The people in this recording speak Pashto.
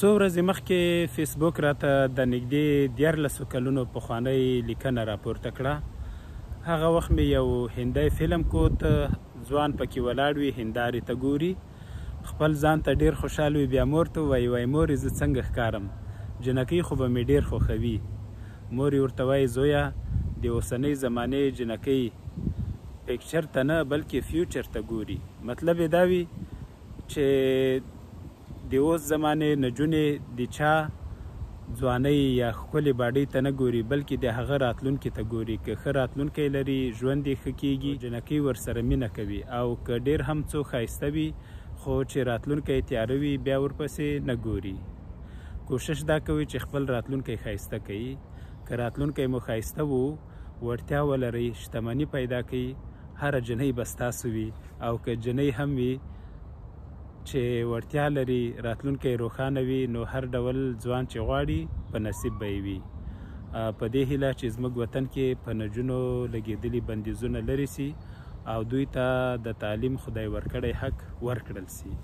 څو ورځې مخکې فیسبوک راته د نږدې 14 کلونو پخوانۍ لیکنه راپورته کړه. هغه وخت مې یو هندی فلم کوت، ځوان پکې ولاړ وي، هندارې ته ګوري، خپل ځان ته ډېر خوشحال وي. بیا مور ته وایي مورې زه څنګه ښکارم، جنکۍ خو به مې ډېر خوښوي. مور یې ورته وایي زویه د اوسنۍ زمانې جنکۍ پکچر ته نه بلکې فیوچر ته ګوري. مطلب یې دا وي چې د اوس زمانې نجونې د چا ځوانۍ یا ښکلې باډۍ ته نه ګوري بلکې د هغه راتلونکي ته ګوري. که ښه راتلونکی لري ژوند یې ښه کیږي، جنکۍ ورسره مینه کوي، او که ډېر هم څو ښایسته وي خو چې راتلونکی تیاره وي بیا ورپسې نه ګوري. کوشش دا کوي چې خپل راتلونکی ښایسته کوي. که راتلونکی مو ښایسته وو، وړتیا ولرئ، شتمني پیدا کوي، هره جنۍ به ستاسو وي. او که جنۍ هم وي چې وړتیا لري، راتلونکی روښانه وي، نو هر ډول ځوان چې غواړي په نصیب به یې وي. په دې هیله چې زموږ وطن کې په نجونو لګېدلي بندیزونه لرې سي او دوی ته د تعلیم خدای ورکړی حق ورکړل سي.